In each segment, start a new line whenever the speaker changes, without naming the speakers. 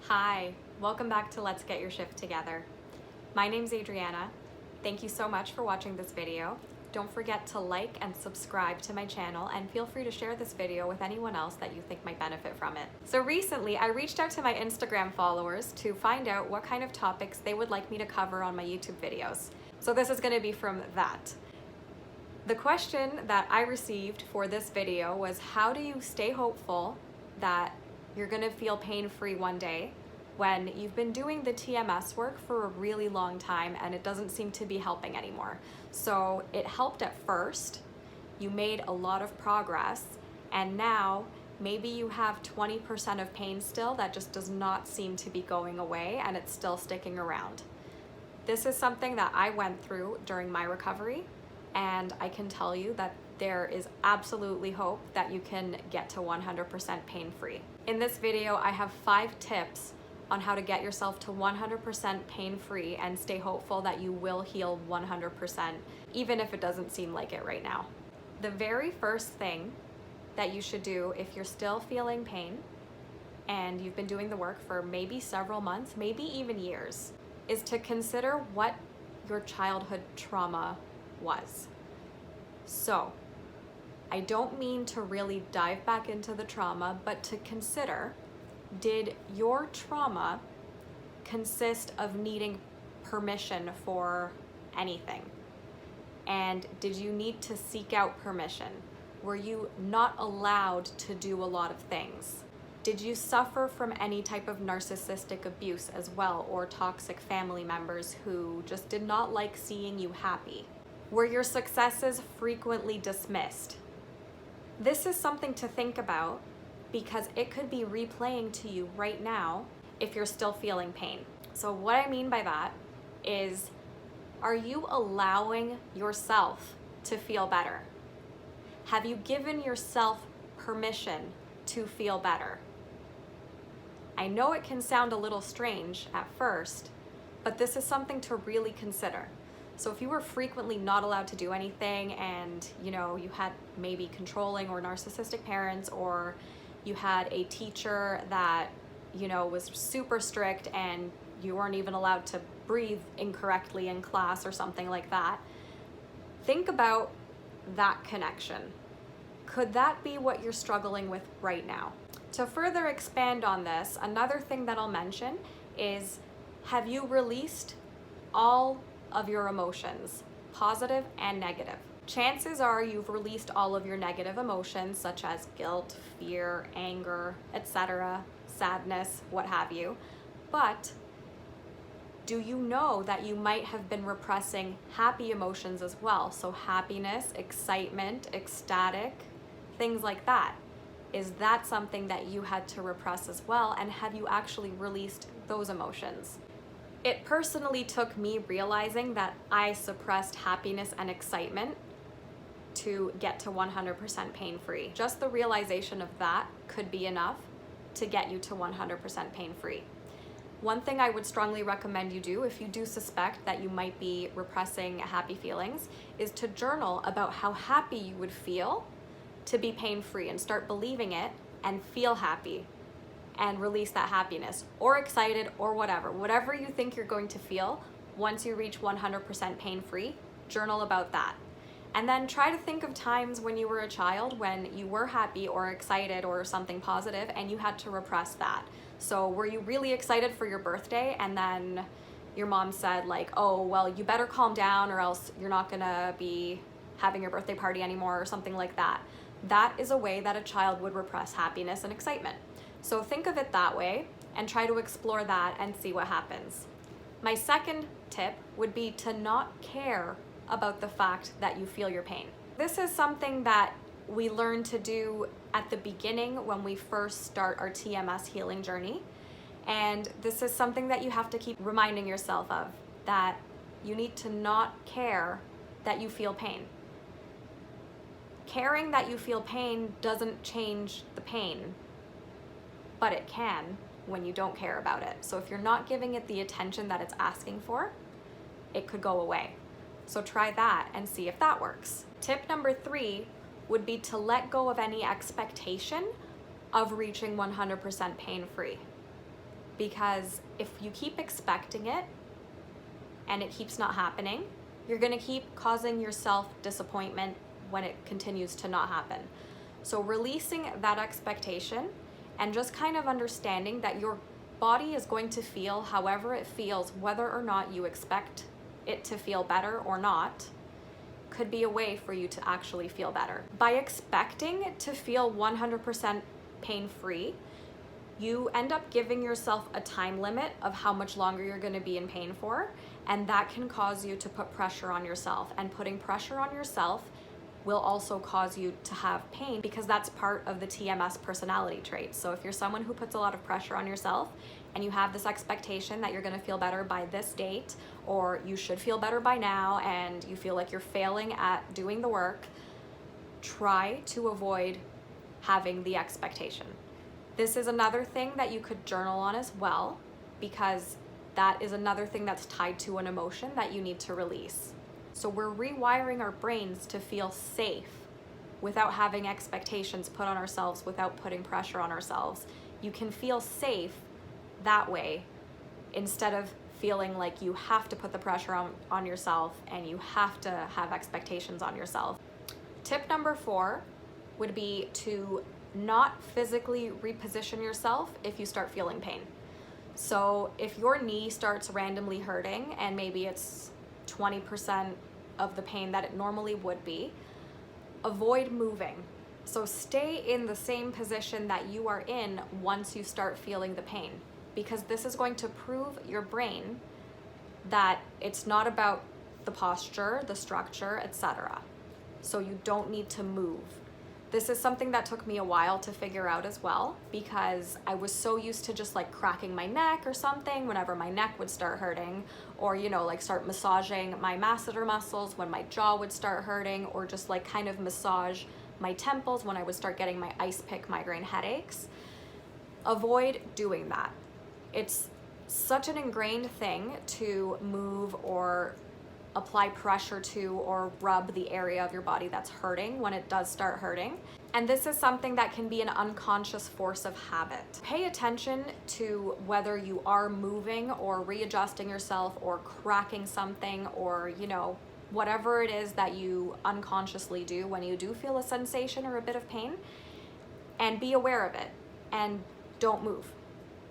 Hi, welcome back to Let's Get Your Shift Together. My name's Adriana. Thank you so much for watching this video. Don't forget to like and subscribe to my channel, and feel free to share this video with anyone else that you think might benefit from it. So recently, I reached out to my Instagram followers to find out what kind of topics they would like me to cover on my YouTube videos. So this is going to be from that. The question that I received for this video was, how do you stay hopeful that you're gonna feel pain-free one day when you've been doing the TMS work for a really long time and it doesn't seem to be helping anymore? So it helped at first, you made a lot of progress, and now maybe you have 20% of pain still that just does not seem to be going away and it's still sticking around. This is something that I went through during my recovery, and I can tell you that there is absolutely hope that you can get to 100% pain-free. In this video, I have 5 tips on how to get yourself to 100% pain-free and stay hopeful that you will heal 100%, even if it doesn't seem like it right now. The very first thing that you should do if you're still feeling pain and you've been doing the work for maybe several months, maybe even years, is to consider what your childhood trauma was. So, I don't mean to really dive back into the trauma, but to consider, did your trauma consist of needing permission for anything? And did you need to seek out permission? Were you not allowed to do a lot of things? Did you suffer from any type of narcissistic abuse as well, or toxic family members who just did not like seeing you happy? Were your successes frequently dismissed? This is something to think about because it could be replaying to you right now if you're still feeling pain. So what I mean by that is, are you allowing yourself to feel better? Have you given yourself permission to feel better? I know it can sound a little strange at first, but this is something to really consider. So if you were frequently not allowed to do anything, and you had maybe controlling or narcissistic parents, or you had a teacher that was super strict and you weren't even allowed to breathe incorrectly in class or something like that, think about that connection. Could that be what you're struggling with right now? To further expand on this, another thing that I'll mention is, have you released all of your emotions, positive and negative? Chances are you've released all of your negative emotions, such as guilt, fear, anger, etc., sadness, what have you. But do you know that you might have been repressing happy emotions as well? So happiness, excitement, ecstatic, things like that. Is that something that you had to repress as well? And have you actually released those emotions? It personally took me realizing that I suppressed happiness and excitement to get to 100% pain-free. Just the realization of that could be enough to get you to 100% pain-free. One thing I would strongly recommend you do if you do suspect that you might be repressing happy feelings is to journal about how happy you would feel to be pain-free, and start believing it and feel happy and release that happiness, or excited, or whatever you think you're going to feel once you reach 100% pain-free. Journal about that. And then try to think of times when you were a child when you were happy or excited or something positive and you had to repress that. So were you really excited for your birthday, and then your mom said like, oh, well, you better calm down or else you're not gonna be having your birthday party anymore, or something like that? That is a way that a child would repress happiness and excitement. So think of it that way and try to explore that and see what happens. My second tip would be to not care about the fact that you feel your pain. This is something that we learn to do at the beginning when we first start our TMS healing journey. And this is something that you have to keep reminding yourself of, that you need to not care that you feel pain. Caring that you feel pain doesn't change the pain, but it can when you don't care about it. So if you're not giving it the attention that it's asking for, it could go away. So try that and see if that works. Tip number 3 would be to let go of any expectation of reaching 100% pain-free. because if you keep expecting it and it keeps not happening, you're gonna keep causing yourself disappointment when it continues to not happen. So releasing that expectation and just kind of understanding that your body is going to feel however it feels, whether or not you expect it to feel better or not, could be a way for you to actually feel better. By expecting to feel 100% pain-free, you end up giving yourself a time limit of how much longer you're going to be in pain for, and that can cause you to put pressure on yourself. And putting pressure on yourself will also cause you to have pain, because that's part of the TMS personality trait. So if you're someone who puts a lot of pressure on yourself and you have this expectation that you're going to feel better by this date, or you should feel better by now, and you feel like you're failing at doing the work, try to avoid having the expectation. This is another thing that you could journal on as well, because that is another thing that's tied to an emotion that you need to release. So we're rewiring our brains to feel safe without having expectations put on ourselves, without putting pressure on ourselves. You can feel safe that way instead of feeling like you have to put the pressure on yourself and you have to have expectations on yourself. Tip number 4 would be to not physically reposition yourself if you start feeling pain. So if your knee starts randomly hurting and maybe it's 20% of the pain that it normally would be, avoid moving. So stay in the same position that you are in once you start feeling the pain, because this is going to prove your brain that it's not about the posture, the structure, etc. So you don't need to move. This is something that took me a while to figure out as well, because I was so used to just like cracking my neck or something whenever my neck would start hurting, or like start massaging my masseter muscles when my jaw would start hurting, or just like kind of massage my temples when I would start getting my ice pick migraine headaches. Avoid doing that. It's such an ingrained thing to move or apply pressure to or rub the area of your body that's hurting when it does start hurting. And this is something that can be an unconscious force of habit. Pay attention to whether you are moving or readjusting yourself or cracking something, or whatever it is that you unconsciously do when you do feel a sensation or a bit of pain, and be aware of it and don't move.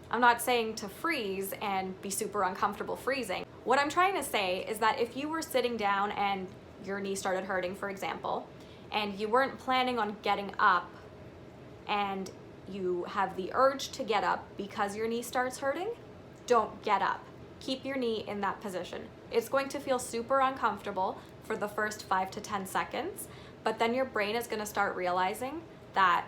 I'm not saying to freeze and be super uncomfortable freezing. What I'm trying to say is that if you were sitting down and your knee started hurting, for example, and you weren't planning on getting up, and you have the urge to get up because your knee starts hurting, don't get up. Keep your knee in that position. It's going to feel super uncomfortable for the first 5 to 10 seconds, but then your brain is going to start realizing that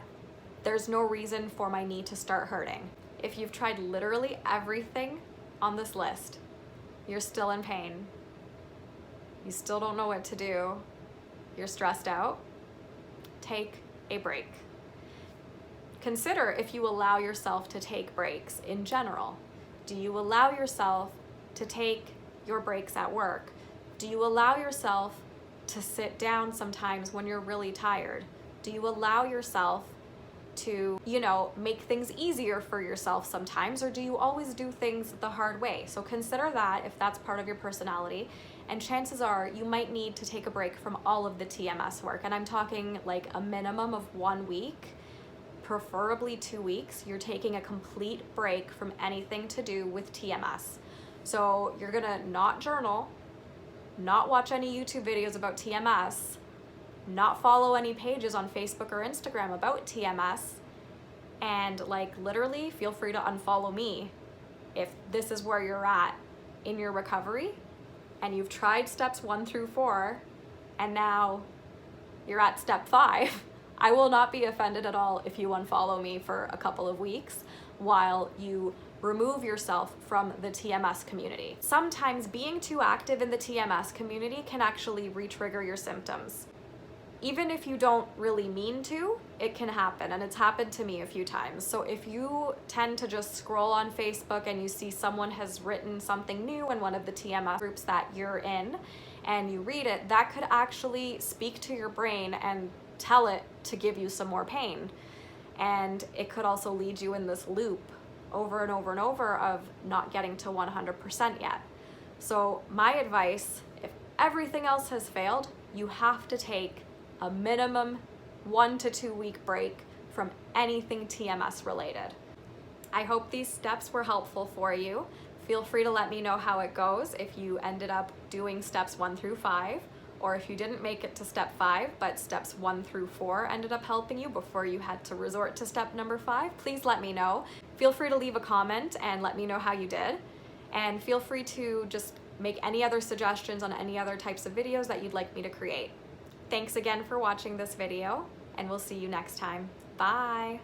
there's no reason for my knee to start hurting. If you've tried literally everything on this list, you're still in pain, you still don't know what to do, you're stressed out, take a break. Consider if you allow yourself to take breaks in general. Do you allow yourself to take your breaks at work? Do you allow yourself to sit down sometimes when you're really tired? Do you allow yourself to, make things easier for yourself sometimes, or do you always do things the hard way? So consider that if that's part of your personality, and chances are you might need to take a break from all of the TMS work. And I'm talking like a minimum of 1 week, preferably 2 weeks. You're taking a complete break from anything to do with TMS. So you're gonna not journal, not watch any YouTube videos about TMS, not follow any pages on Facebook or Instagram about TMS, and literally feel free to unfollow me if this is where you're at in your recovery and you've tried steps 1 through 4 and now you're at step 5. I will not be offended at all if you unfollow me for a couple of weeks while you remove yourself from the TMS community. Sometimes being too active in the TMS community can actually re-trigger your symptoms. Even if you don't really mean to, it can happen, and it's happened to me a few times. So if you tend to just scroll on Facebook and you see someone has written something new in one of the TMS groups that you're in, and you read it, that could actually speak to your brain and tell it to give you some more pain. And it could also lead you in this loop over and over and over of not getting to 100% yet. So my advice, if everything else has failed, you have to take a minimum 1 to 2 week break from anything TMS related. I hope these steps were helpful for you. Feel free to let me know how it goes if you ended up doing steps 1 through 5, or if you didn't make it to step 5, but steps 1 through 4 ended up helping you before you had to resort to step number 5. Please let me know. Feel free to leave a comment and let me know how you did. And feel free to just make any other suggestions on any other types of videos that you'd like me to create. Thanks again for watching this video, and we'll see you next time. Bye.